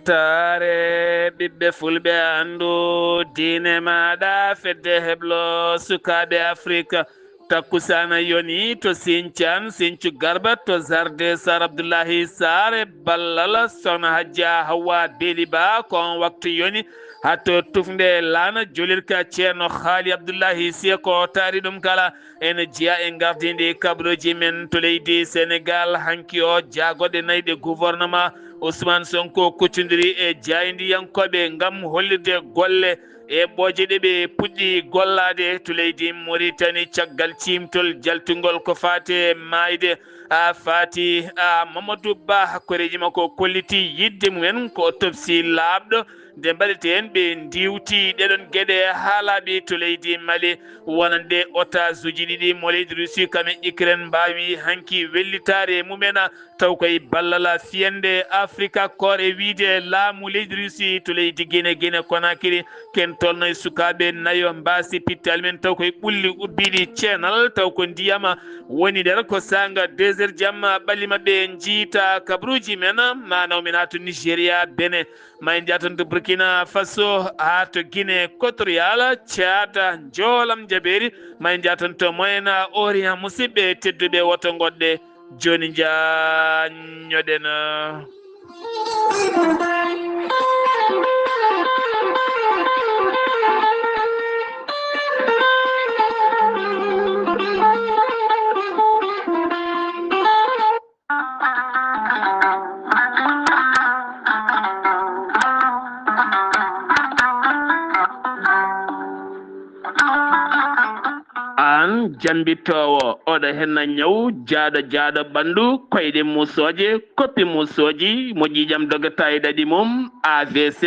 ɓamtare ɓiɓɓe fulɓe andu diine maɗa fedde heblo sukaɓe afrique takkusana yoni to Sinthiou Garba to Zarde Sar Abdoullahi Sare ballal sohna Hadja Hawa Beli Ba kon waktu yoni hato tufnde lana jolirka ceerno Haali Abdoullahi Sy ko taari ɗum kala ene jeeya e gardidi kabaruji men to leydi Sénégal hanki o jaagoɗe nayyi gouvernement Ousmane Sonko kuccodiri e jaydiyankoɓe ngam hollirde golle e ɓooje ɗe ɓe puɗɗi gollade to leydi Mauritanie caggal cimtol jaltugol ko fate mayde a fati Mamadou Ba hakkoreji makko kolliti yidde mumen ko autopsie labɗo nde mbaɗete hen ɓe diwti ɗeɗon gueɗe haalaɓe to leydi Mali wonande otage uji ɗiɗi mo leydi Russie kamen Ukraine mbawi hanki wellitare mumena taw koye ballal fiyande Africa Corps e wiide laamu leydi Russie to leydi Guinée Conakry ken tolno e sukaɓe nayo mbasi pittal men taw koye ɓulli ubbiɗi ceenal taw ko ndiyama woni nder ko sanga 2 heures jamma ɓalli mabɓe jiita kabaruji men manaw men ha to Nigéria Bénin ma en jaton to Burkina Faso ha to Guinée Équatoriale Tchad joolam jaɓeri ma en jaton to Moyen Orient musidɓe tedduɓe woto goɗɗe joni jañoɗen an jambitowo oɗo henna ñaw jaaɗo ɓandu koyɗe musoje koppi musoji moƴƴijam dogata e ɗaɗi mum AVC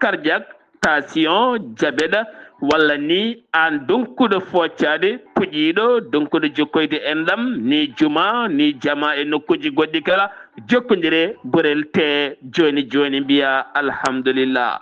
cardiaque tension diabète walla ni an donkuɗo foccade puƴiɗo donkuɗo jokkoyde enɗam ni juma ni jama e nokkuji goɗɗi kala jokkodire gorel te joni mbiya alhamdulillah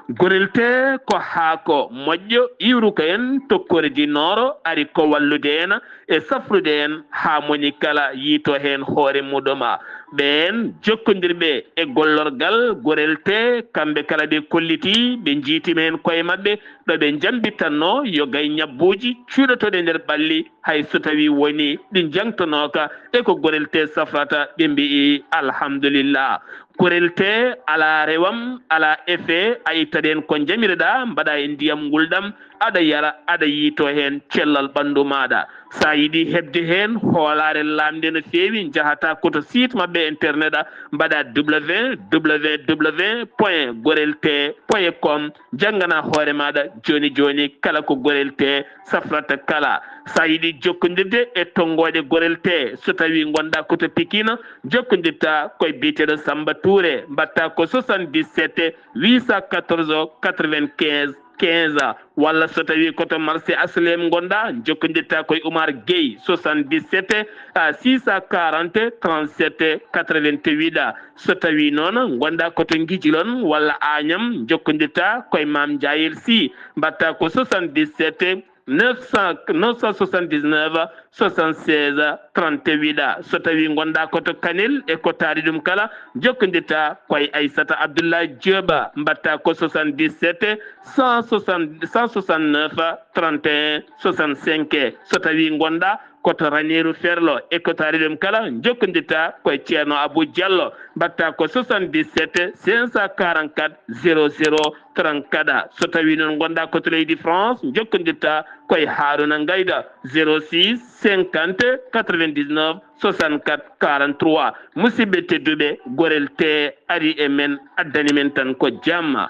gorel te ko haako moƴƴo iwruka en tokkore di noro ari ko wallude en e safrude en ha moni kala yiito hen hoore muɗuma ɓen jokkodirɓe e gollorgal gorel te kamɓe kala ɓe kolliti ɓe jiitima hen koye mabɓe ɗo ɓe jambitanno yo gay ñabbuji cuuɗotoɗe nder ɓalli hay so tawi woni ɗi jangtonoka e ko gorel te safrata ɓe mbi alhamdulillah gorel te ala rewam ala effet a ittaɗen ko jamireɗa mbaɗa e ndiyam ngulɗam aɗa yara aɗa yiito hen cellal ɓandu maɗa sa yiiɗi hebde hen hoolare lamde no fewi jahata koto site mabɓe internet a mbaɗa www.gorelte.com janggana hoore maɗa joni kala ko gorel te safrata kala sa yiiɗi jokkodirde e tongoje gorel te so tawi gonɗa koto Pikine jokkodirta koye biyeteɗo Samba Touré mbatta ko 77 814 95 15 walla so tawi koto marché aslem gonɗa jokkodirta koye Oumar Gueye 77 640 37 88 so tawi noon gonɗa koto Guijilon walla Agnam jokkodirta koye Mame Diayel Sy mbatta ko 77 979 76 38 so tawi gonɗa koto Kanel e ko taari ɗum kala jokkodirta koye Aissata Abdoulaye Dioba mbatta ko 77 169 31 65 so tawi gonɗa koto Ranérou Ferlo e ko taari ɗum kala jokkodirta koye ceerno Abou Diallo mbatta ko 77 544 00 34 so tawi noon gonɗa koto leydi France jokkodirta koye Harouna Gayda 06 50 99 64 43 musidɓe tedduɓe gorel te ari e men addani men tan ko jamma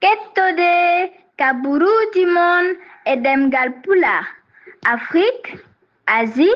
kettode kabaruji mon e ɗemgal pulaar Afrique Asie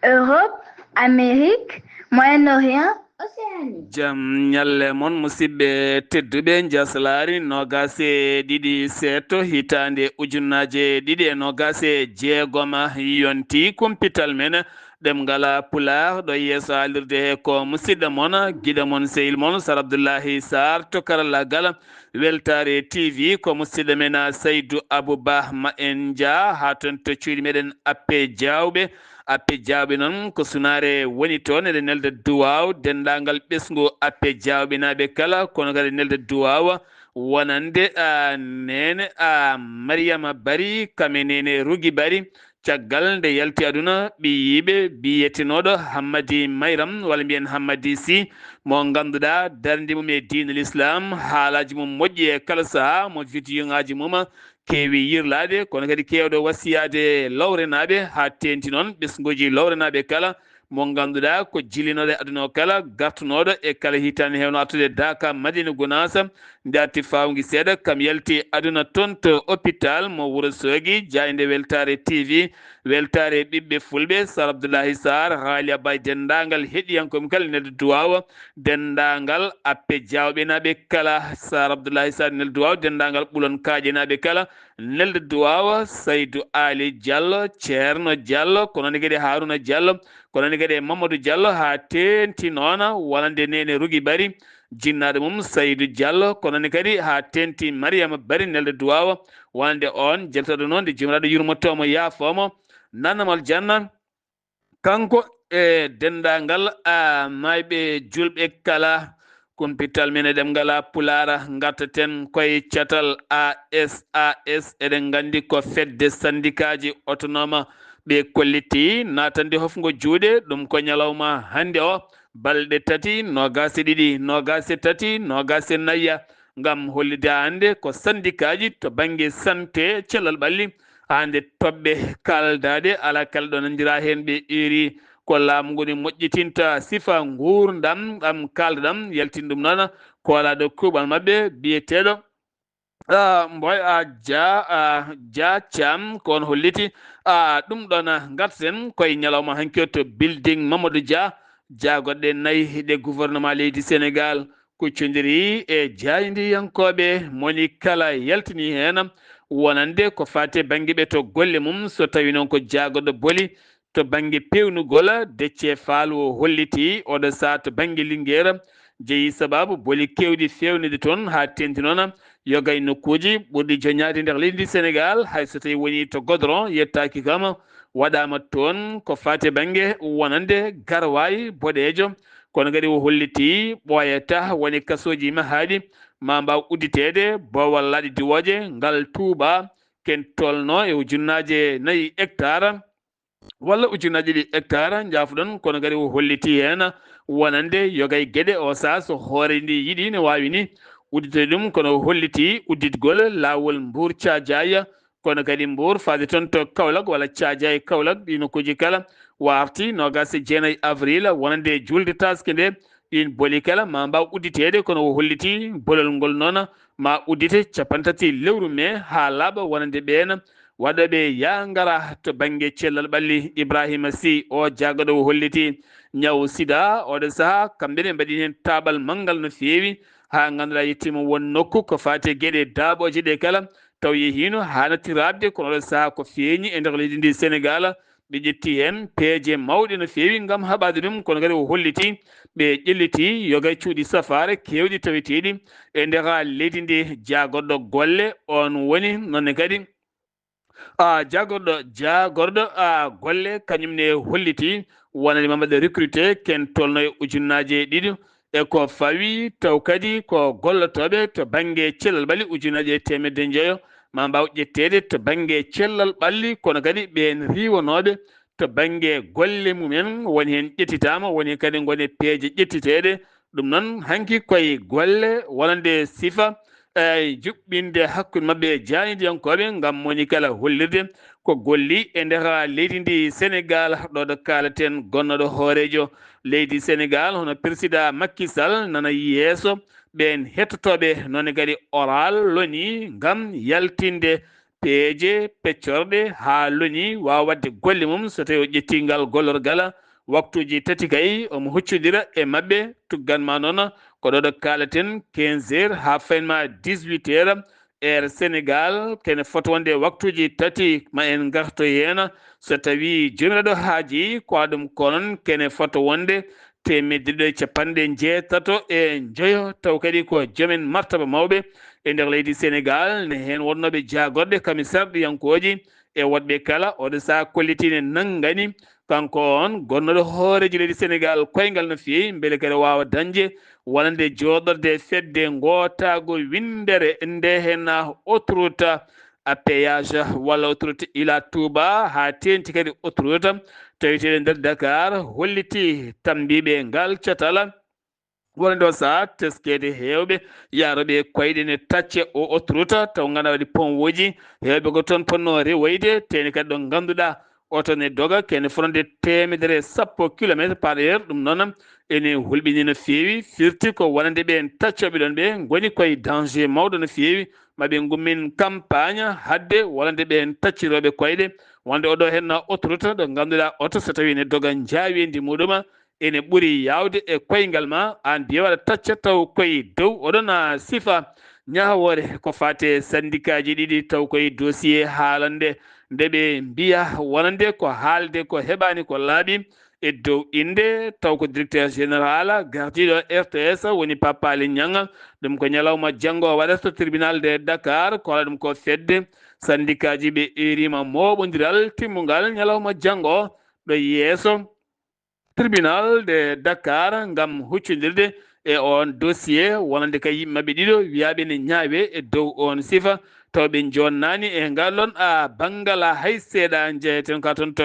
Europe Amérique Moyen-Orient Océanie jam ñalle moon musidɓe tedduɓe jaslari nogase ɗiɗi seeto hitande ujunnaje ɗiɗi e nogase jeegoma yonti kumpital men ɗemgal pulaar ɗo yeeso haalirde he ko musidɗo moon guiɗo moon sehil moon Sar Abdoullahi Sarr to karallagal weltare TV ko musidɗo men Saydou Abouba ma en ja ha ton to cuuɗi meɗen appe jawɓe noon ko sunare woni toon eɗen nelde duwaw dendagal ɓesgu appe jawɓe naɓe kala kono kadi nelde duwawa wonande nene Mariama Bari kame nene Rugi Bari caggal nde yalti aduna ɓi yiɓe biyetenoɗo Hammadi Mayram walla mbiyen Hammadi Sy mo ganduɗa darde mum e diine l'islam haalaji mum moƴƴi e kala saaha mo vidéo ngaji mum keewi yirlade kono kadi kewɗo wasiyade lawrenaɓe ha tenti noon ɓesguji lawrenaɓe kala mo ganduɗa ko jilinoɗo e aduna o kala gartunoɗo e kala hitande hewno artude Daka Madina Gounass nde arti fawgi seeɗa kam yalti aduna toon to hôpital mo Wourossogui jayde weltare TV weltare ɓiɓɓe fulɓe Sar Abdoulahi Sarr haali abba dendagal heeɗiyankoɓe kala nelde duwawa dendagal appe jawɓe naɓe kala Sar Abdoulahi Sarr nelde duwawa dendagal ɓuulon kaaƴe naɓe kala nelde duwawa Saydou Ali Diallo Ceerno Diallo ko noon kadi Harouna Diallo ko noon kadi Mamadou Diallo ha tenti noon wonande nene Rugi Bari jinnaɗo mum Saydou Diallo ko noon kadi ha tenti Mariama Bari nelde duwawa wonande on jeltoɗo noon nde jomiraɗo yurmottomo yaafomo nanamal janna kanko e dendagal mayɓe julɓe kala kumpital men eɗen ngala pulara gartaten koye catal ASAS eɗen gandi ko fedde syndicat ji autonome ɓe kolliti natande hofgo juuɗe ɗum ko ñalawma hande o balɗe tati nogase ɗiɗi nogase tati nogase nayya ngam hollide hande ko syndicat ji to banggue santé cellal ɓalli hande toɓɓe kaldade ala kala ɗo nandira hen ɓe iri ko laamu ngu ni moƴƴitinta sifa gurdam ɗam kalduɗam yaltin ɗum noon ko walaɗo kuuɓal mabɓe biyeteɗo mboy dia Thiam ko on holliti ɗum ɗon gartaten koye ñalawma hanki to building Mamadou Dia jagoɗɗe nayyi ɗe gouvernement leydi Sénégal kuccodiri e jaydiyankoɓe moni kala yaltini hen wonande ko fate banggue ɓe to golle mum so tawi noon ko jagoɗɗo booli to banggue pewnugol Déthié Fall o holliti oɗo saha to banggue Linguére jeeyi sababu booli kewɗi fewnide toon ha tenti noon yogay nokkuji ɓurɗi joñade nder leydi Sénégal hayso tawi woni to goudron yettaki kam waɗama toon ko fate banggue wonande garwayi boɗejo kono kadi o holliti ɓoyata woni kasoji mahaaɗi ma mbaw udditede bowal laaɗi diwoje ngal tuuba ken tolno e ujunnaje 4 hectare walla ujunnaje 1 hectare jaafuɗon kono kadi o holliti hen wonande yogay gueɗe o saaha so hoore ndi yiiɗi ne wawi ni udditede ɗum kono o holliti udditgol lawol Mbour Thiadiaye kono kadi Mbour faade toon to Kaolack walla Thiadiaye Kaolack ɗi nokkuji kala warti nogase 9 avril wonande julde taske nde ɗin booli kala ma mbaw udditede kono o holliti bolol ngol noon ma uddite 30 lewru mai ha laaɓa wonande ɓen waɗoɓe ya ngara to banggue cellal ɓalli Ibrahima Sy o jaggaɗo o holliti ñaw sida oɗo saaha kamɓene mbaɗi hen taɓal manggal no fewi ha ganduɗa yettima won nokku ko fate gueɗe daaɓoje ɗe kala taw yehino hanatti rabde kono oɗo saaha ko feeñi e nder leydi ndi Sénégal ɓe ƴetti hen peeje mawɗe no fewi gam haɓade ɗum kono kadi o holliti ɓe ƴelliti yogay cuuɗi safare kewɗi taweteɗi e nder leydi ndi jagorɗo golle on woni nonne kadi jagorɗo golle kañumne holliti wonande mamaɗe recruté ken tolno e ujunnaje 2 e ko fawi taw kadi ko gollotoɓe to banggue cellal ɓalli ujunnaje 100 ma mbaw ƴettede to banggue cellal ɓalli kono kadi ɓen riwanoɓe to banggue golle mumen woni hen ƴettitama woni kadi gone peeje ƴettiteɗe ɗum noon hanki koye golle wonande sifa juɓɓinde hakkude mabɓe e jaydiyankoɓe gam moni kala hollirde ko golli e nder leydi ndi Sénégal ɗo kalaten gonnoɗo hoorejo leydi Sénégal hono président Macky Sall nana yeeso ɓen hettotoɓe noon kadi oral loni gam yaltinde peeje peccorɗe ha loni wawa wadde golle mum so tawi o ƴetti ngal gollorgal waktuji tati kay omo huccodira e mabɓe tugganma noon ko ɗo kalaten 15 heures ha faynma 18 heures air Sénégal kene foto wonde waktuji tati ma en garto hen so tawi jomiraɗo haaji ko ɗum konon kene foto wonde 150 e jeeyo taw kadi ko joomen martaba mawɓe e nder leydi Sénégal ne hen wonnoɓe jagorɗe kami sarɗiyankoji e woɗɓe kala oɗo sa kollitine nanggani kanko on gonnoɗo hooreji leydi Sénégal koyngal no fewi beele kadi wawa dañde wonande joɗorde fedde gotago windere nde hen autoroute à péage walla autoroute ila Touba ha tenti kadi autoroute tawiteɗe nder Dakar holliti tambiɓe ngal catala wonande o saha teskede hewɓe yaroɓe koyɗe ne tacce o autoroute taw ganduɗa waɗi pont woji hewɓe ko toon ponno rewoyde teni kadi ɗo ganduɗa oto ne doga kene fonde 110 kilométre par heure ɗum noon ene hulɓini no fewi firti ko wonande ɓe en taccoɓe ɗon ɓe goni koye danger mawɗo no fewi maɓe gummin campagne hadde wonande ɓe en tacciroɓe koyɗe wonde oɗo hen autoroute ɗo ganduɗa oto so tawi ne doga jaawendi muɗuma ene ɓuuri yawde e koyngal ma an mbiya waɗa tacca taw koye dow oɗon sifa ñahawore ko fate syndicat ji ɗiɗi taw koye dossier haalande ndeɓe mbiya wonande ko haalde ko heɓani ko laaɓi e dow inde taw ko directeur général gardiɗo RTS woni Papa Alé Niang ɗum ko ñalawma janggo waɗata to tribunal de Dakar ko waɗa ɗum ko fedde syndicat ji ɓe erima moɓodiral timmugal ñalawma janggo ɗo yeeso tribunal de Dakar ngam huccodirde e on dossier wonande kay yimɓeɓe ɗiɗo wiyaɓe ne ñaawe e dow on sifa taw ɓe jonnani e ngalon banggal hay seeɗa jeeyeten ka toon to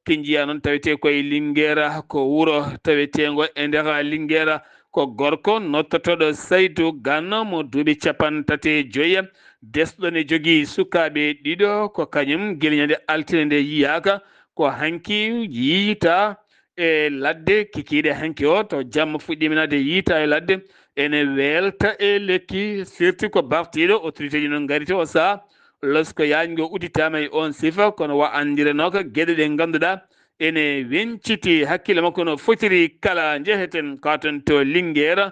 Kinjiya noon tawete koye Linguére ko wuuro tawetego e nder Linguére ko gorko nottotoɗo Saydou Gane mo duuɓi 35 desɗo ne jogui sukaɓe ɗiɗo ko kañum guilñande altine nde yiyaka ko hanki yiita e ladde kikiɗe hanki o to jamma fuɗɗiminade yiita e ladde ene welta e lekki firti ko bartiɗo autorité ji noon gariti o saaha lorsque yañgo uditama e on sifa kono wa andiranoka gueɗe ɗe ganduɗa ene wenciti hakkille makko no fotiri kala jeheten katon to Linguére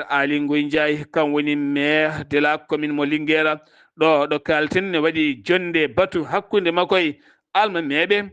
Ali Ngoye Ndiaye kam woni maire de la commune mo Linguére ɗo kalten ne waɗi jonde batu hakkude makko e almameɓe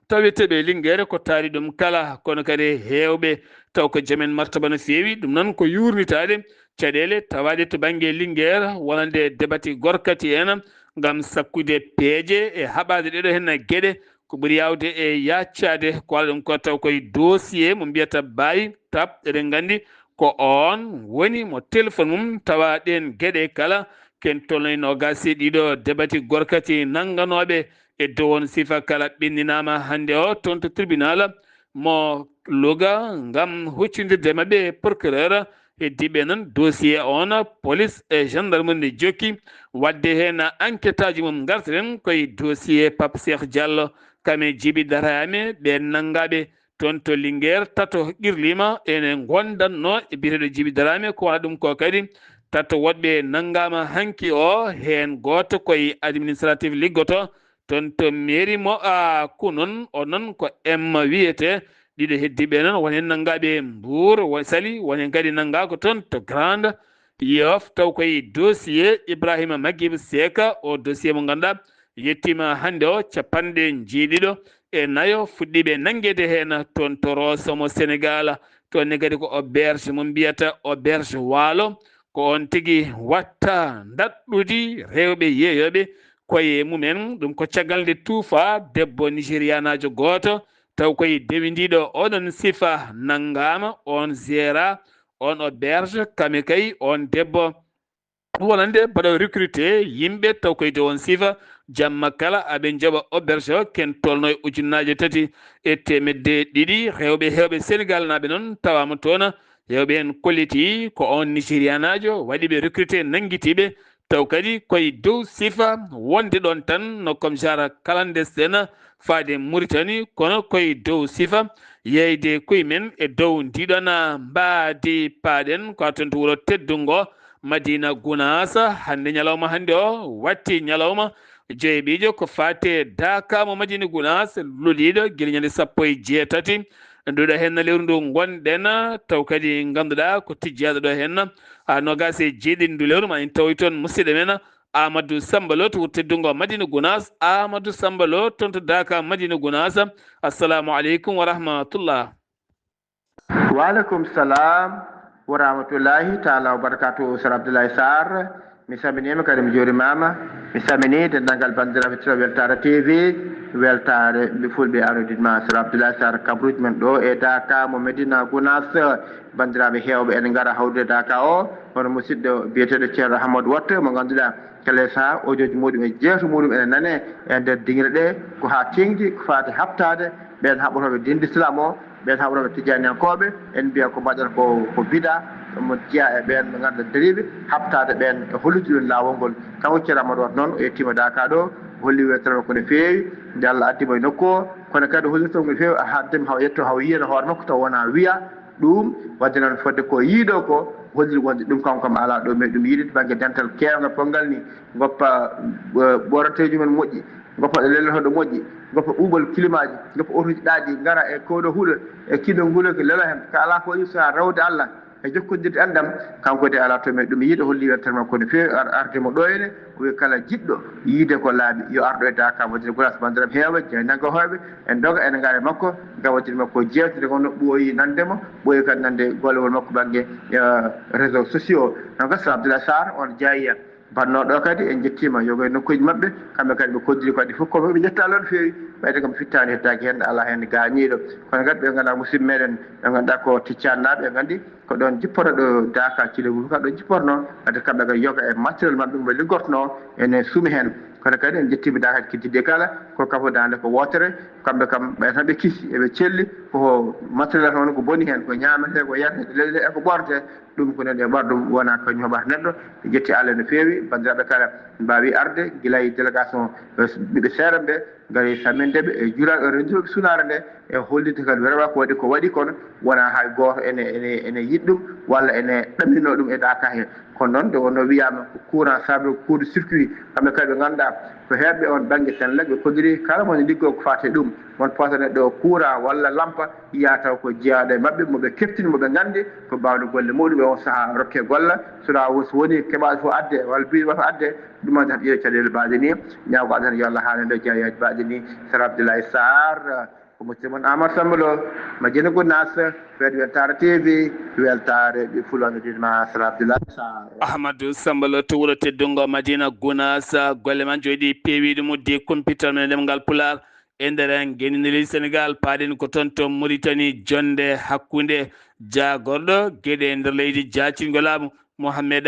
taweteɓe Linguére ko taari ɗum kala kono kadi hewɓe taw ko joomen martaba no fewi ɗum noon ko yurnitade caɗele tawaɗe to banggue Linguére wonande debati gorkati en gam sakkude peeje e haɓade ɗeɗo hen gueɗe ko ɓuuri yawde e yaccade ko waɗa ɗum ko taw koye dossier mo mbiyata bayi tap eɗen gandi ko on woni mo téléphone mum tawa ɗen gueɗe kala ken tolnoyno gasi ɗiɗo debati gorkati nangganoɓe e dow on sifa kala ɓenninama hande o toon to tribunal mo Louga ngam huccidirde mabɓe procureur heddiɓe noon dossier on police e gendarmerie ne jokki wadde hen enquête aji mum gartiren koye dossier Pape Cheikh Diallo kame Djiby Darame ɓe nanggaɓe toon to Linguére tato qirlima ene gondanno e biyeteɗo Djiby Darame ko waɗa ɗum ko kadi tato woɗɓe nanggama hanki o hen goto koye administratif liggoto toon to mairie mo Kounon o noon ko M wiyete ɗiɗo heddiɓe noon won hen nanggaɓe Mbour Saly won hen kadi nanggako toon to Grande Yoff taw koye dossier Ibrahima Maguibe Seka o dossier mo ganduɗa yettima hande o 54 fuɗɗiɓe nanguede hen toon to Rosso mo Sénégal toonne kadi ko auberge mo mbiyata auberge waalo ko on tigui watta daɗɗudi rewɓe yeeyoɓe koye mumen ɗum ko caggal nde tuufa debbo nigérianajo goto taw koye dewindiɗo oɗon sifa nanggama on gérera on auberge kame kay on debbo wonande mbaɗa recruté yimɓe taw koye dow on sifa jamma kala aɓe jooɓa auberge o ken tolno e 3,200 hewɓe Sénégal naɓe noon tawama toon hewɓe hen kolliti ko on nigérianajo waɗiɓe recruté nanguitiɓe taw kadi koye dow sifa wonde ɗon tan no comme genre clandestine faade Mauritanie kono koye dow sifa yeyde koye men e dow ndiɗon mbaadi paaɗen ko toon to wuuro teddungo Madina Gounass hande ñalawma hande o watti ñalawma jeeɓijo ko fate Daka mo Madina Gounass loliɗo guila ñande 18 nduɗo hen lewru ndu gonɗen taw kadi ganduɗa ko tijjaɗo ɗo hen nogas e jeeɗiɗi ndu lewru ma en tawi toon musidɗo men Amadou Samba Lo to wuuro teddungo Madina Gounass Amadou Samba Lo toon to Daka Madina Gounass assalamu aleykum wa rahmatullah. Wa aleykum salam wa rahmatullahi ta'ala wa barakatuh. Sir Abdoulaye Sarr mi saminima kadi mi juurimama mi samini dendagal bandiraɓe tiro weltare TV weltare ɓe fulɓe arrodissement Sir Abdoulaye Sarr kabruji men ɗo e Daka mo Medina Gounass bandiraɓe hewɓe ene gara hawde Daka o hono musidɗo biyeteɗo ceerno Hamadou Watte mo ganduɗa kala saaha audio ji muɗum e jeeto muɗum ene nane e nder dinguere ɗe ko ha tengti ko fate habtade ɓen haɓotoɓe dinde islam o ɓen haɓotoɓe tijaniyankoɓe en mbiya ko mbaɗata ko bida mo jeeya e ɓen ɓe ganduɗa dariɓe habtade ɓen e hollutude lawol ngol kanko ceerno Amadou Watte noon o yettima Daka ɗo holli wetere ko no feewi nde Allah addimo e nokku o kono kadi hollito ko no feewi haddema haw yetto haw yiyano hoore makko taw wona wiya ɗum wadde noon fodde ko yiiɗo ko holliri wonde ɗum kanko kam ala ɗo meɗi ɗum yiide banggue dental kewgal ponngal ni goppa ɓorateji men moƴƴi goppa ɗo lelotoɗo moƴƴi goppa ɓuuɓol climat ji goppa otuji ɗaaɗi gara e koɗo huuɗo e kiɗo ngulo ko lelo hen ka ala ko waɗi so rawde Allah e jokkodirde andam kanko de ala to meɗi ɗum yiiɗo holli wertere makko no feewi ardemo ɗo ene o wi kala jiɗɗo yiide ko laaɓi yo arɗo e Daka Madina Gounass bandiraɓe heewɓe jeynaggahoɓe en doga ene gaare makko gawadiri makko jewtide kono ɓooyi nandemo ɓooyi kadi nande gollewol makko banggue réseaux sociaux donc Sir Abdoulaye Sarr on jeeya bannoɗo kadi en jettima yogo e nokkuji mabɓe kamɓe kadi ɓe koddiri kadi fof ko ɓe jetta Allah no feewi ɓayde kam fittani hettaki hen ala hen gañiɗo kono kadi ɓe ganduɗa musidɓe meɗen ɓe ganduɗa ko ticcannaɓe ɓe gandi ko ɗon jippoto ɗo Daka Thilogou ka ɗon jipporno wadde kamɓe kadi yoga e matériel mabɓe ɓe liggortono ene suumi hen kono kadi en jettima Daka kiddidde kala ko kafodande ko wotere kamɓe kam ɓe tan ɓe kiisi eɓe celli koko matériel hono ko boni hen ko ñamete ko yiyate leyɗe eko ɓorde ɗum ko neɗɗo e ɓor ɗum wona ko ñoɓata neɗɗo jetti Allah no feewi bandiraɓe kala mbawi arde guila e délégation ɓiɓe seeɗa ɓe gari sammindeɓe e juuraɓe e rendiɓe sunare nde e hollide kadi vraiment ko waɗi kono wona hay goto ene yiɗ ɗum walla ene ɗamino ɗum e Daka he kono noon nde wonno wiyama courant saabi court de circuit kamɓe kadi ɓe ganduɗa ko heɓɓe on banggue Senelec ɓe koddiri kala mone liggo ko fate ɗum won pota neɗɗo courant walla lampa yiya taw ko jeeyaɗo e mabɓe moɓe keftini moɓe gandi ko mbawde golle muɗum e on saaha rokke golla sona so woni keɓaɗo fof adde walla biɗo fof adde ɗum adi tan ƴeewi caɗele mbaɗe ni ñawgo Allah tan yo Allah haalande o jeeyaji mbaɗe ni Sir Abdoulaye Sarr ko musidɗo moon Amadou Samba Lo Madina Gounass weeɗo weltare TV weltare ɓe fulɓe dinma Sir Abdoulaye Sarr Ahmadou Samba Lo to wuuro teddungo Madina Gounass golle man jooɗi peewiɗo mudde computer men ɗemgal Pulaar e nder en gueniniri Sénégal paaɗen ko toon to Mauritanie jonde hakkude jagorɗo gueɗe e nder leydi jacingolamo Mohamed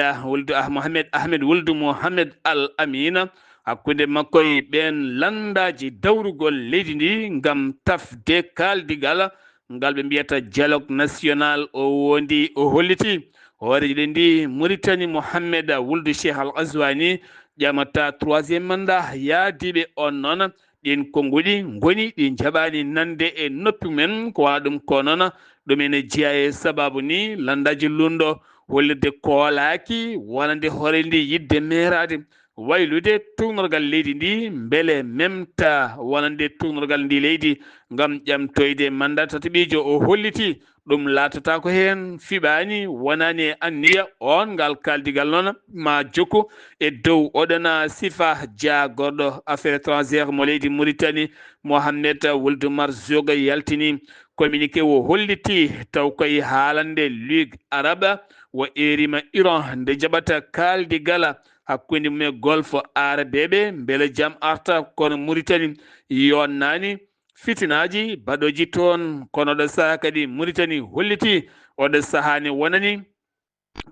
Ahmed Wuld Mohamed Al Amina hakkude makko e ɓen landaji dawrugol leydi ndi gam tafde kaldigal ngal ɓe mbiyata dialogue national o wondi o holliti hooreji ɗe ndi Mauritanie Mohamed Wuld Cheikh Al Ghazouani ƴamata 3e mandat yaadiɓe on noon ɗin konguɗi goni ɗi jaɓani nande e noppi men ko waɗa ɗum ko noon ɗum ene jeeya e sababu ni landaji lunɗo hollirde koolaki wonande hoore ndi yidde merade waylude tugnorgal leydi ndi beele memta wonande tugnorgal ndi leydi gam ƴamtoyde mandat tataɓijo o holliti ɗum latata ko hen fiɓani wonani e anniya on ngal kaldigal noon ma jokku e dow oɗona sifa jagorɗo affaire étrangère mo leydi Mauritanie Mohamed Wuld Marzoug yaltini communiqué o holliti taw koye haalande Ligue arabe wo erima Iran nde jaɓata kaldigal hakkude mum e golfe arabeɓe beele jaam arta kono Mauritanie yonnani fitinaji baɗoji toon kono ɗo saaha kadi Mauritanie holliti oɗo sahani wonani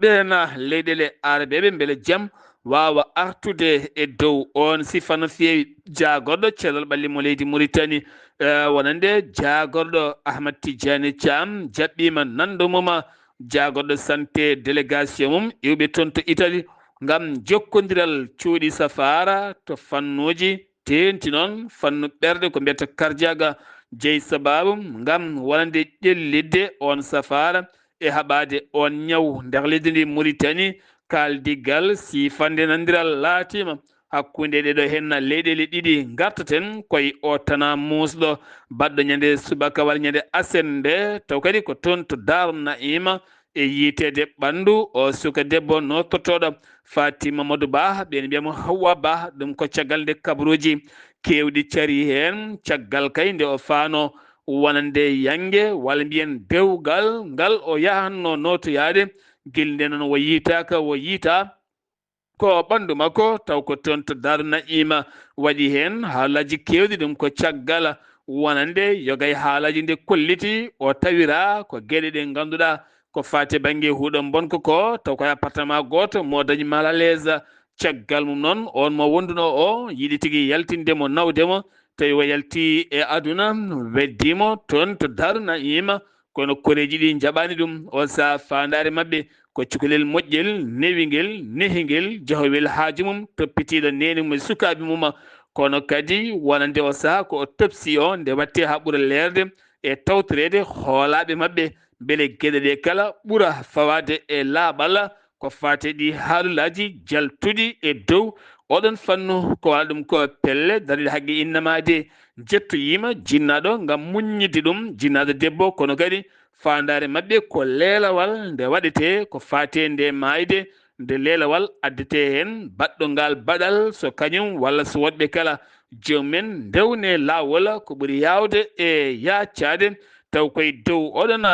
ɓena leyɗele arabeɓe beele jaam wawa artude e dow on sifa no feewi jagorɗo cellal ɓalli mo leydi Mauritanie wonande jagorɗo Ahmad Tidiane Thiam jaɓɓima nando muma jagorɗo santé délégation mum iwɓe toon to Italie gam jokkodiral cuuɗi safara to fannuji tenti noon fannu ɓerde ko mbiyata kardiaga jeeyi sababu gam wonande ƴellidde on safara e haɓade on ñaw nder leydi ndi Mauritanie kaldigal sifande nandiral laatima hakkude ɗeɗo henna leyɗele ɗiɗi gartaten koye o tana musɗo baɗɗo ñande subaka walla ñande asende taw kadi ko toon to Darou Naima e yitede ɓandu o suka debbo nottotoɗo Fatima Mamadou Ba ɓen mbiyamo Hawa Ba ɗum ko caggal nde kabaruji kewɗi cari hen caggal kay nde o faano wonande yange walla mbiyen dewgal ngal o yahanno notoyade gilde non wo yitaka wo yita ko ɓandu makko taw ko toon to Daaru Naima waɗi hen haalaji kewɗi ɗum ko caggal wonande yogay haalaji nde kolliti o tawira ko gueɗe ɗe ganduɗa ko fate banggue huuɗo bonko ko taw koye appartement goto mo dañi mal à l'aise caggal mum noon on mo wonduno o yiiɗi tigui yaltindemo nawdemo tawi o yalti e aduna weddimo toon to Daaru Naima kono koreji ɗi jaɓani ɗum on saaha fandare mabɓe ko cukalel moƴƴel newiguel nehiguel jahowel haaju mum toppitiɗo neni mum sukaɓe mum kono kadi wonande o saaha ko o topsi o nde watte ha ɓuura leerde e tawtorede hoolaɓe mabɓe beele gueɗe ɗe kala ɓuura fawade e laaɓal ko fate ɗi haalullaji jaltuɗi e dow oɗon fannu ko waɗa ɗum ko pelle dariɗe haqqe innamade jettoyima jinnaɗo gam muññide ɗum jinnaɗo debbo kono kadi fandare mabɓe ko leelawal nde waɗete ko fate nde mayde nde leelawal addete hen baɗɗo ngal baɗal so kañum walla so woɗɓe kala jomumen ndewne lawol ko ɓuuri yawde e yaccade taw koye dow oɗon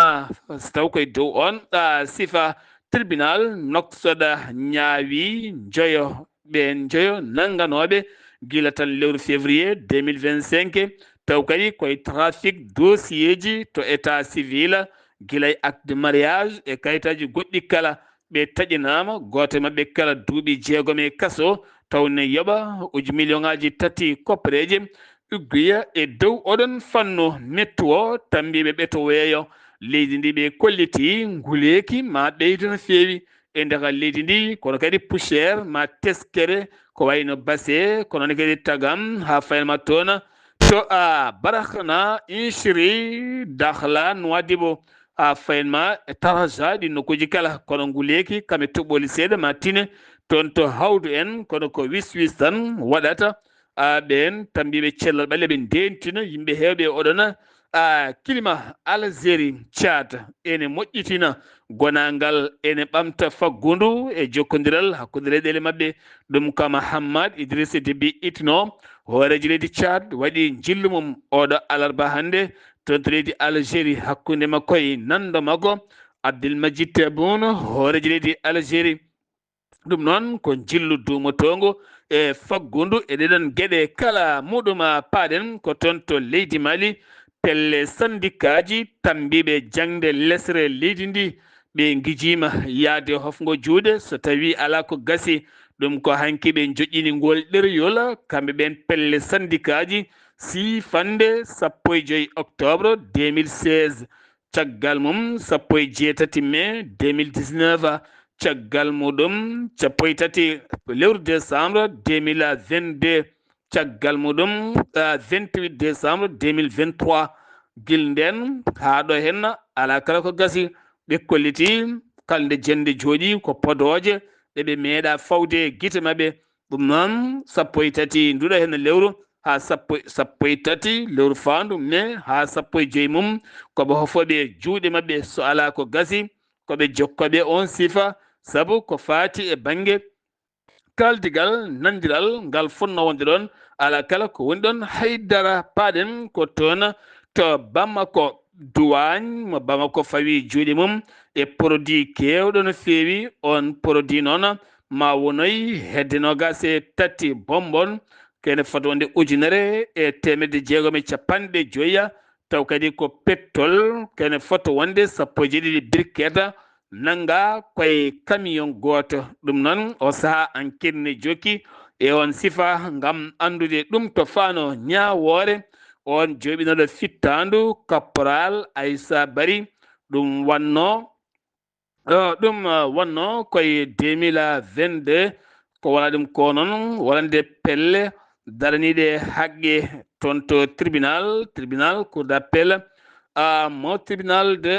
taw koye dow on sifa tribunal noksoɗa ñaawi joyo nangganoɓe gila tan lewru février 2025 taw kadi koye trafic dossier ji to état civil guilay acte de mariage e kayitaji goɗɗi kala ɓe taƴinama goto mabɓe kala duuɓi 6 e kaso tawne yoɓa 3 millions koppareje ugguya e dow oɗon fanno mettu o tambiɓe ɓetoweeyo leydi ndi ɓe kolliti nguleki ma ɓeydo no feewi e ndeka leydi ndi kono kadi poussiére ma teskere ko wayno basse kono ne kadi tagam ha fayanma toon to barakna inchiri dakhla Nouadhibou a fayanma taraja ɗi nokkuji kala kono nguleki kamɓe toɓɓoli seeɗa ma tine toon to hawdu en kono ko wis tan waɗata ɓen tambiɓe cellal ɓalle ɓe ndentina yimɓe hewɓe oɗon kilima Algérie Tchad ene moƴƴitina gonangal ene ɓamta faggudu e jokkodiral hakkude leyɗele mabɓe ɗum ko Mahammad Idrissa Déby Itno hooreji leydi Tchad waɗi jillu mum oɗo alarba hande toon to leydi Algérie hakkude makko e nando makko Abdelmadjid Tebboune hooreji leydi Algérie ɗum noon ko jillu dumotongo e faggudu e ɗeɗon gueɗe kala muɗum paaɗen ko toon to leydi Mali pelle syndicat ji tambiɓe jangde lesre leydi ndi ɓe gijima yaade hofgo juuɗe so tawi ala ko gasi ɗum ko hanki ɓe joƴƴini ngol ɗeroyol kamɓe ɓen pelle syndicat ji sifande 15 octobre 2016 caggal mum 18 mai 2019 caggal muɗum 13 lewru décembre 2022 caggal muɗum 28 décembre 2023 guil nden ha ɗo henna ala kala ko gasi ɓe kolliti kalde jende jooɗi ko podoje ɗeɓe meeɗa fawde guite mabɓe ɗum noon 13 nduɗo henna lewru ha 13 lewru fandu mai ha 15 mum koɓe hofoɓe juuɗe mabɓe so ala ko gasi koɓe jokkoɓe on sifa saabu ko fati e banggue kaldigal nandiral ngal fonno wonde ɗon ala kala ko woni ɗon haydara paaɗen ko toon to Bamako douane mo Bamako fawi juuɗe mum e produit kewɗo no feewi on produit noon ma wonoy hedde nogas e tati bonbon kene foti wonde 1,650 taw kadi ko petrol kene foti wonde 17 briquette nanga koye camion goto ɗum noon o saaha enquête ne jokki e on sifa ngam andude ɗum to fano ñawore on joɓinoɗo fittandu caporal Aissa Bari ɗum wanno koye 2022 ko wona ɗum ko noon wonande pelle daraniɗe haqqe toon to tribunal cour d'appel mo tribunal de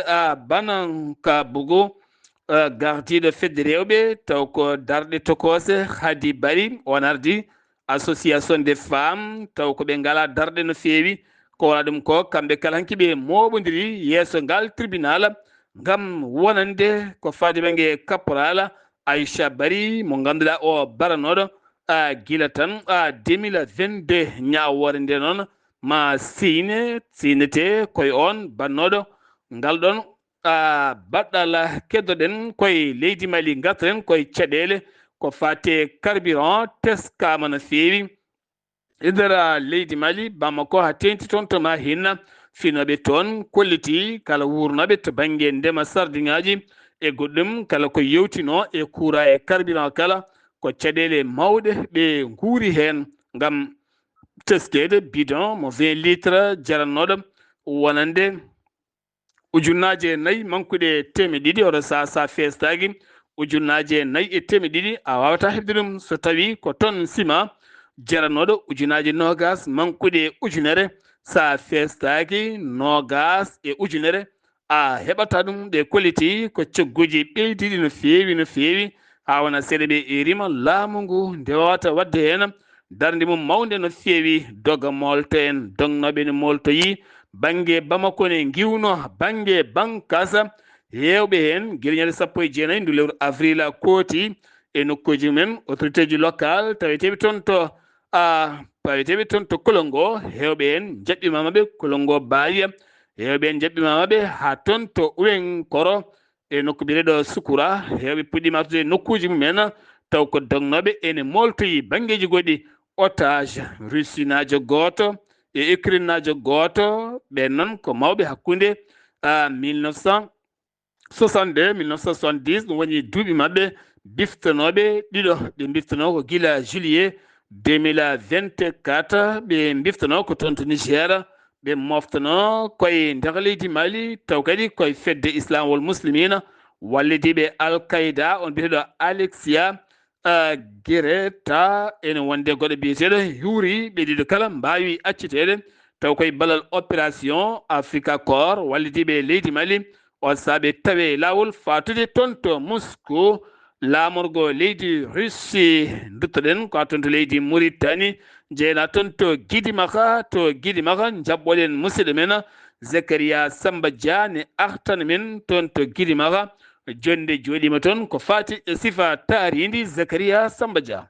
Banankabougou gardiɗo fedde rewɓe taw ko darɗe tokose Hadi Bari on ardi association des femmes taw ko ɓe ngala darɗe no feewi ko wona ɗum ko kamɓe kala hanki ɓe moɓodiri yeeso ngal tribunal ngam wonande ko fadi ɓangue caporal Aissa Bari mo ganduɗa o baranoɗo guila tan 2022 ñawore nde noon ma sinete koye on bannoɗo ngal ɗon baɗɗal keddoɗen koye leydi Mali gartaren koye caɗele ko fate carburant teskama no feewi e nder leydi Mali Bamako ha tenti toon to ma hinna finoɓe toon kolliti kala wurnoɓe to banggue ndema sardiŋaji e goɗɗum kala ko yewtino e courant e carburant kala ko caɗele mawɗe ɓe guuri hen ngam teskede bidon mo 20 litres jarannoɗo wonande ujunnaje 4 mankude temedɗiɗi oɗo sa festaki ujunnaje 4 e temedɗiɗi a wawata hebde ɗum so tawi ko ton ciment jarannoɗo ujunaje nogas mankude ujunere sa festaki nogas e ujunere a heɓata ɗum ɗe kolliti ko cogguji ɓeydiɗi no feewi ha wona seeɗa ɓe erima laamu ngu nde wawata wadde hen darde mum mawde no feewi doga molto en dognoɓe no moltoyi banggue Bamako ne giwno banggue bankasa hewɓe hen guila ñande 19 ndu lewru avril kooti e nokkuji men autorité ji local taweteɓe toon to paweteɓe toon to Kolongo hewɓe hen jaɓɓimamaɓe Kolongo Bawiya hewɓe hen jaɓɓimamaɓe ha toon to Uwen Koro e nokku biyeteɗo Sukura hewɓe puɗɗima artude nokkuji mumen taw ko dognoɓe ene moltoyi banggueji goɗɗi otage russinajo goto e Ukraine najo goto ɓe noon ko mawɓe hakkude 1962 1970 ɗum woni duuɓi mabɓe biftanoɓe ɗiɗo ɓe biftano ko guila juillet 2024 ɓe biftano ko toon to Niger ɓe moftano koye nder leydi Mali taw kadi koye fedde islam wal muslimina wallidiɓe Al-Qaida on biyeteɗo Alexia Guerreta ene wonde goɗɗo biyeteɗo Yuri ɓe ɗiɗo kala mbawi accitede taw koye ballal opération Africa Corps wallidiɓe leydi Mali on saaɓe tawe lawol fatude toon to Moscou lamorgo leydi Russie duttoɗen ko toon to leydi Mauritanie jeeyna toon to Guidimaka jabɓoɗen musidɗo men Zakaria Samba Dia ne artana men toon to Guidimaka jonde joɗima toon ko fati e sifa taaridi Zakaria Samba Dia.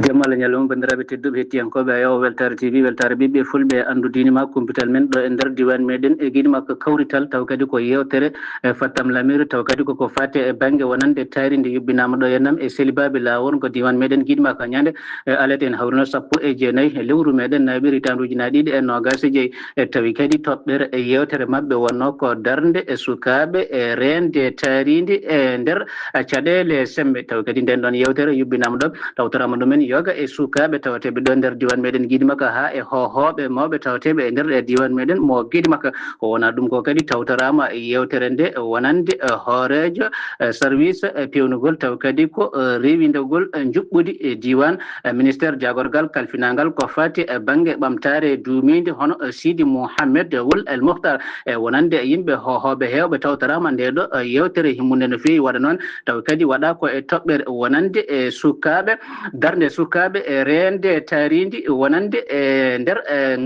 jammal ñalawma bandiraɓe tedduɓe hettiyankoɓe a yawo weltare tv weltare ɓiɓɓe fulɓe andudinima kumpital men ɗo e nder diwan meɗen e guiɗi makko kawrital taw kadi ko yewtere fattam lamire taw kadi koko fate e banggue wonande taaride yubbinama ɗo hennam e selibaɓe lawol ko diwan meɗen guiɗi makko ñande alete en hawrino 19 e lewru meɗen naɓiri tanduji na ɗiɗi e nogas e tawi kadi toɓɓere e yewtere mabɓe wonno ko darde e sukaɓe e rende taaride e nder caɗele sembe taw kadi nden ɗon yewtere yubbinama ɗo tawtorama ɗumen yoga e sukaɓe tawateɓe ɗo nder diwan meɗen guiɗi makka ha e hohoɓe mawɓe tawateɓe e nder diwan meɗen mo guiɗi makka ko wona ɗum ko kadi tawtorama e yewtere nde wonande hoorejo service pewnugol taw kadi ko rewidegol juɓɓudi e diwan ministére jagorgal kalfinagal ko fati e banggue ɓamtare duumide hono Sidi Mouhamed Wul El Mohtar e wonande yimɓe hohoɓe hewɓe tawtorama nde ɗo yewtere himmude no fewi waɗa noon taw kadi waɗa ko e toɓɓere wonande e sukaɓe darde sukaɓe e rende taaridi wonande e nder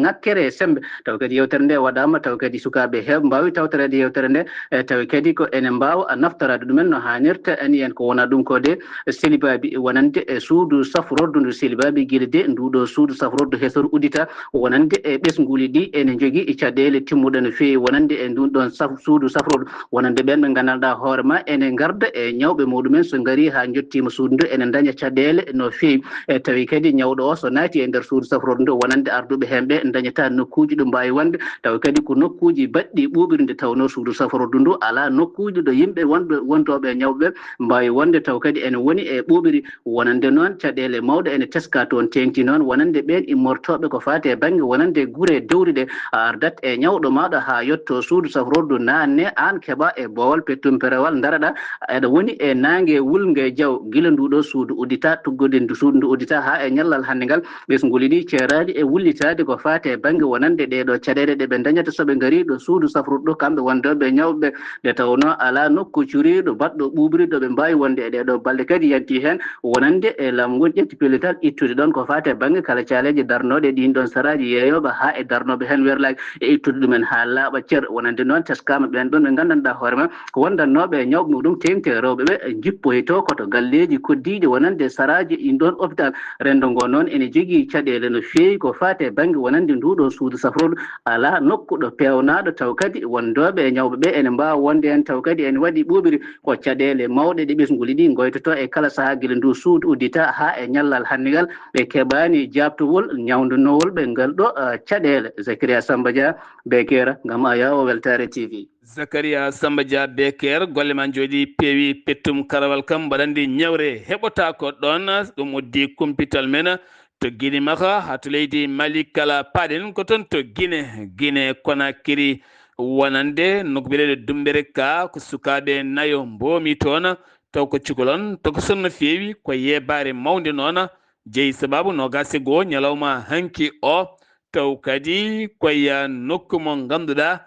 ŋakkere sembe taw kadi yewtere nde waɗama taw kadi sukaɓe hewɓe mbawi tawtorede yewtere nde tawi kadi ko ene mbawa naftorade ɗumen no hannirta ani en ko wona ɗum ko de selibaɓi wonande e suudu safrordu ndu selibaɓi guila de nduɗo suudu safrordu hesor udita wonande e ɓesguli ɗi ene jogui caɗele timmuɗe no fewi wonande e ndun ɗon suudu safrordu wonande ɓen ɓe gandanɗa hoorema ene garda e ñawɓe muɗumen so gaari ha jottima suudu ndu ene daña caɗele no fewi e tawi kadi ñawɗo o so naati e nder suudu safrode nde wonande arduɓe henɓe dañata nokkuji ɗo mbawi wonde tawi kadi ko nokkuji baɗɗi ɓuɓiri nde tawno suudu safrode ndu ala nokkuji ɗo yimɓe wontoɓe ñawɓe mbawi wonde taw kadi ene woni e ɓuɓiri wonande noon caɗele mawɗe ene teska toon tengti noon wonande ɓen immortoɓe ko fate e banggue wonande guure dewri ɗe a ardat e ñawɗo maɗa ha yetto suudu safrode nanne an keeɓa e bowal pettum perewal daraɗa aɗa woni e nangue wulgue diaw guila nduɗo suudu uddita tuggode ndu suudu ndu uddita ha e ñallal hannde ngal ɓesguli ɗi ceeradi e wullitade ko fate e banggue wonande ɗeɗo caɗele ɗe ɓe dañata soɓe gaari ɗo suudu safruɗo ɗo kamɓe wondoɓe ñawɓe nde tawno ala nokku curiɗo baɗɗo ɓuɓriɗo ɓe mbawi wonde e ɗeɗo balɗe kadi yanti hen wonande e laamu ngon ƴetti pellital ittude ɗon ko fate e banggue kala caleji darnoɗe ɗin ɗon saraji yeeyoɓe ha e darnoɓe hen werlaki e ittude ɗumen ha laaɓa ceer wonande noon teskama ɓen ɗon ɓe gandanɗa hoorema ko wondannoɓe e ñawɓe muɗum tengte rewɓe ɓe jippoyto koto galleji koddiɗi wonande saraji ɗin ɗon kumpital rendo ngo noon ene jogii caɗeele no feewi ko faate baŋnge wonande nduuɗo suudu safrodu alaa nokkuɗo peewnaaɗo taw kadi wondooɓe e ñawɓe ɓe ene mbaawa wonde heen taw kadi ene waɗi ɓuuɓiri ko caɗeele mawɗe ɗe ɓesnguli ɗi ngoytoto e kala sahaa gila ndu suudu uddita haa e ñallal hanndigal ɓe keɓaani jaabtowol ñawndunowol ɓe ngal ɗo caɗeele. Zacharia Samba Dia Bekera ngam Aya o Weltare TV. Zacharia Samba Dia Beker golle man jooɗi peewi pettum karawal kam mbaɗandi ñewre heɓota ko ɗon ɗum uddi kumpital men to Guinée maka ha to leydi Mali kala paaɗen ko toon to Guinée Conakry wonande nokkuɓeleɗe dumbere ka ko sukaɓe nayo mboomi toon taw ko cukalon to ko sonno feewi ko yebare mawde noon jeeyi sababu nogase goo ñalawma hanki o taw kadi koye nokku mo ganduɗa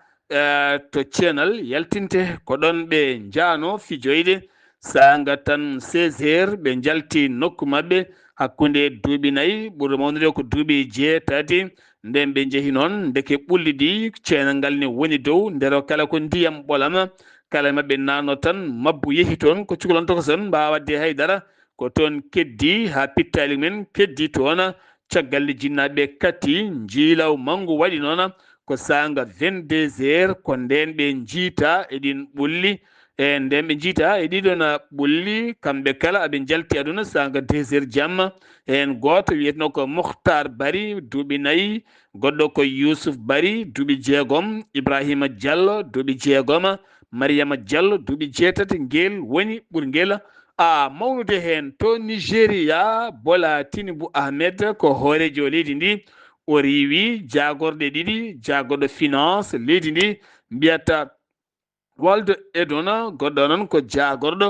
to ceenal yaltinte ko ɗon ɓe jaano fijoyde sanga tan 16 h ɓe jalti nokku mabɓe hakkunde duuɓi nayyi ɓurɗo mawnude ko duuɓi 6 nden ɓe jeehi noon ndeke ɓulli ɗi ceenal ngal ne woni dow ndero kala ko ndiyam ɓolama kala mabɓe nanno tan mabbu yeehi toon ko cukalon to ko son mbawa wadde haydara ko toon keddi ha pittali men keddi toon caggal nde jinnaɓe katti jiilaw manggu waɗi noon ko sanga 22 h ko nden ɓe jiita eɗin ɓulli e nden ɓe jiita e ɗiɗon ɓulli kamɓe kala aɓe jalti aduna sanga 2 h jamma hen goto wiyeteno ko Mokhtar Bari duuɓi 4 goɗɗo ko Youssouf Bari duuɓi 6 Ibrahima Diallo duuɓi 6 Mariama Diallo duuɓi 8 ngel woni ɓurguel mawnude hen to Nigéria Bola Tinubu Ahmed ko hoorejo leydi ndi o riwi jagorɗe ɗiɗi jagorɗo finance leydi ndi mbiyata Waldo Edona goɗɗo noon ko jagorɗo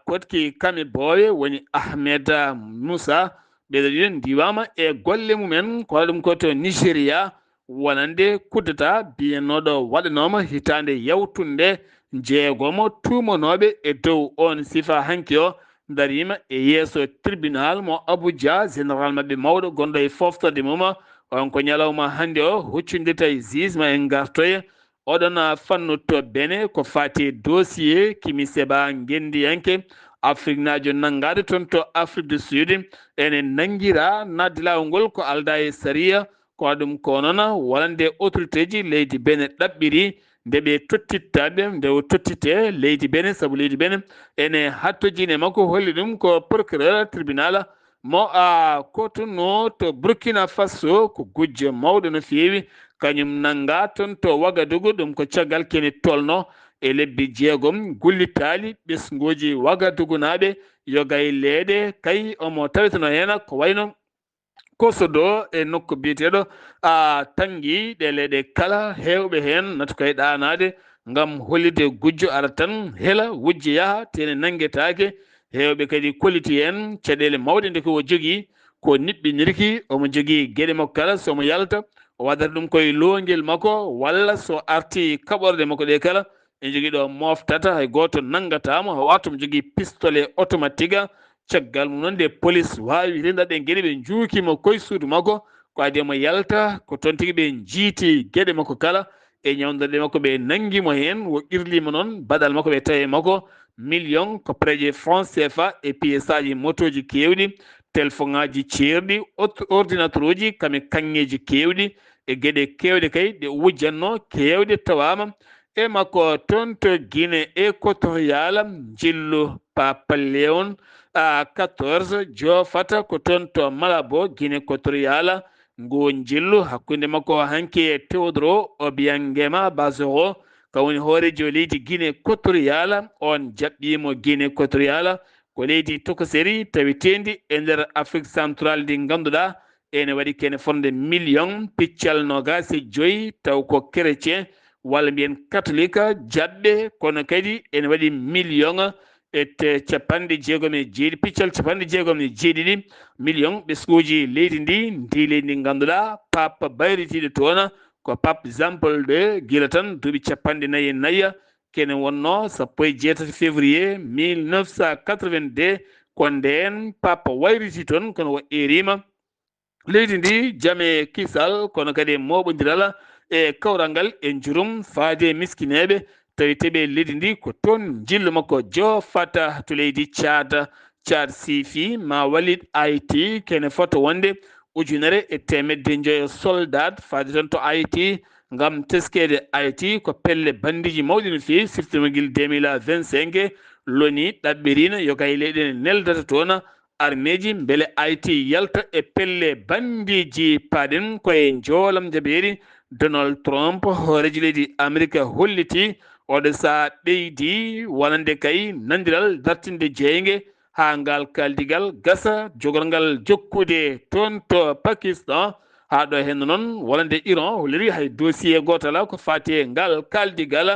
kotki kame boowe woni Ahmed Moussa ɓeɗo ɗiɗon ndiwama e golle mumen ko waɗa ɗum ko to Nigéria wonande kuddata biyennoɗo waɗanoma hitande yawtunde 6 tumanoɓe e dow on sifa hanki o darima e yeeso tribunal mo Abuja général mabɓe mawɗo gonɗo e foftorde mum on ko ñalawma hande o huccude tawi juge ma en gartoya oɗon fannu to bene ko fati dossier Kimi Seba gendiyanke Afrique najo nangaɗo toon to Afrique du Sud ene nanguira nadde lawol ngol ko alda e saria ko ɗum ko noon walande autorité ji leydi bene ɗaɓɓiri nde ɓe tottittaɓe nde o tottite leydi bene saabu leydi bene ene hattojine makko holli ɗum ko procureur tribunal mo kotono to Burkina Faso ko gujjo mawɗo no feewi kañum nanga toon to Wagadugu ɗum ko caggal kene tolno e lebbi 6 gullitali ɓesguji Wagadugu naɓe yoga e leeɗe kay omo tawetono hen ko wayno kosodo e nokku biyeteɗo tangi ɗe leeɗe kala hewɓe hen nata koye ɗanade ngam hollide gujjo ara tan hela wujje yaaha tene nanguetake hewɓe kadi kolliti hen caɗele mawɗe nde ko jogui ko niɓɓinirki omo jogui gueɗe makko kala somo yalta o waddata ɗum koye lowguel makko walla so arti kaɓorde makko ɗe kala e jogui ɗo moftata hay goto nangatamo o watto mo jogui pistolet automatique caggal mum noon nde police wawi rendaɗe gueɗe ɓe juukimo koye suudu makko ko adi mo yalta ko toon tigui ɓe jiiti gueɗe makko kala e ñawdoɗe makko ɓe nanguimo hen wo qirlima noon baɗal makko ɓe tawi makko million ko préje franc CFA et pièce aji motoji kewɗi téléphone ngaji ceerɗi ordinateur uji kame kanŋeji kewɗi e gueɗe kewɗe kay ɗe wujjanno kewɗe tawama e makko toon to Guinée équatorial jillu Papa Léon 14 jofata ko toon to Malabo Guinée équatorial ngo jillu hakkunde makko hanki e Théodore Obiangema Bazoro kawoni hoorejo leydi Guinée équatorial on jaɓɓimo Guinée équatorial ko leydi tokoseri tawitendi e nder Afrique centrale ndi ganduɗa ene waɗi kene fonde million piccal 25 taw ko chrétien walla mbiyen catholique jaɓɓe kono kadi ene waɗi million ete 60 piccal 60 million ɓesguji leydi ndi leydi ndi ganduɗa pape bayritiɗo toon ko pape Jean Paul II guila tan duuɓi 44 kene wonno 17 février 1982 ko nden pape wayriti toon kono o erima leydi ndi jaame kisal kono kadi moɓodiral e kawral ngal e jurum faade miskineɓe tawi teɓe leydi ndi ko toon jillu makko jofata to leydi Tchad Chad sifi ma walid IT kene foto wonde ujunere e temedde joyo soldat faade ton to IT ngam teskede IT ko pelle bandiji mawɗi no fewi siftimagil 2025 loni ɗaɓɓirina yo kay leyɗene neldata toon armeji beele IT yalta e pelle bandiji paɗen koye joolam jaɓeeri Donald Trump hooreji leydi Amérique holliti oɗo sa ɓeydi wonande kay nandiral dartinde jeyge ha ngal kaldigal gasa jogorgal jokkude toon to Pakistan ha ɗo henno noon wonande Iran holliri hay dossier gotala ko fati ngal kaldigal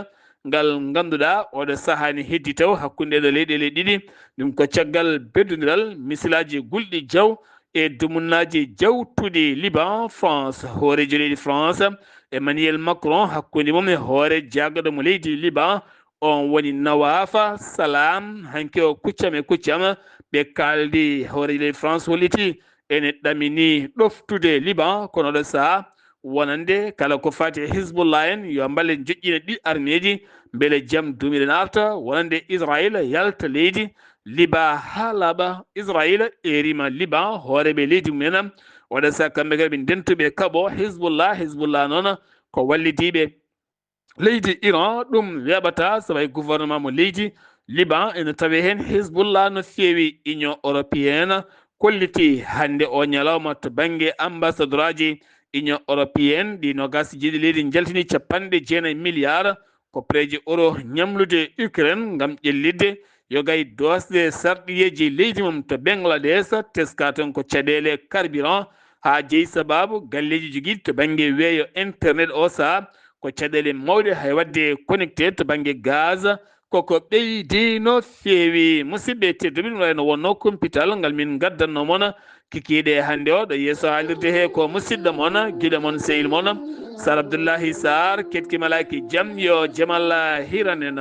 ngal ganduɗa oɗo sahani heddi taw hakkunde ɗo leyɗele ɗiɗi ɗum ko caggal beddodiral misilaji gulɗi jaw e dumunnaji jawtuɗi Liban France hooreji leydi France Emmanuel Macron hakkunde mum e hoore jaggaɗo mo leydi Liban on woni Nawafa Salam hanke o kuccam ɓe kaldi hooreji leydi France holliti ene ɗamini ɗoftude Liban kono ɗo saha wonande kala ko fati e Hizbullah en yo mballe joƴƴina ɗi armeji beele jaam dumiɗen arta wonande Israël yalta leydi Liban ha laaɓa Israël erima Liban hooreɓe leydi mumen waɗa sa kamɓe kadi ɓe dentuɓe kaɓo Hizbullah noon ko wallidiɓe leydi Iran ɗum weɓata saway gouvernement mo leydi Liban ene tawi hen Hizbullah no fewi Union européenne kolliti hande o ñalawma to banggue ambassadeur aji Union européenne ɗi nogas jiɗi leydi jaltini 90 milliards ko preji euro ñamlude Ukraine gam ƴellidde yo gay dosde sarɗiyeji leydi mum to Bangladesh teska ton ko caɗele carburant ha jeeyi sababu galleji joguiɗi to banggue weeyo internet o saha ko caɗele mawɗe hay wadde connecté to banggue gaz koko ɓeydi no fewi musidɓe tedduɓe ɗum wayno wonno compital ngal min gaddanno moon kikiɗe hande o ɗo yeeso haalirde he ko musidɗo moon guiɗo moon sehil moon Sar Abdoullahi Sarr ketkimalaki jaam yo jaam Allah hiranen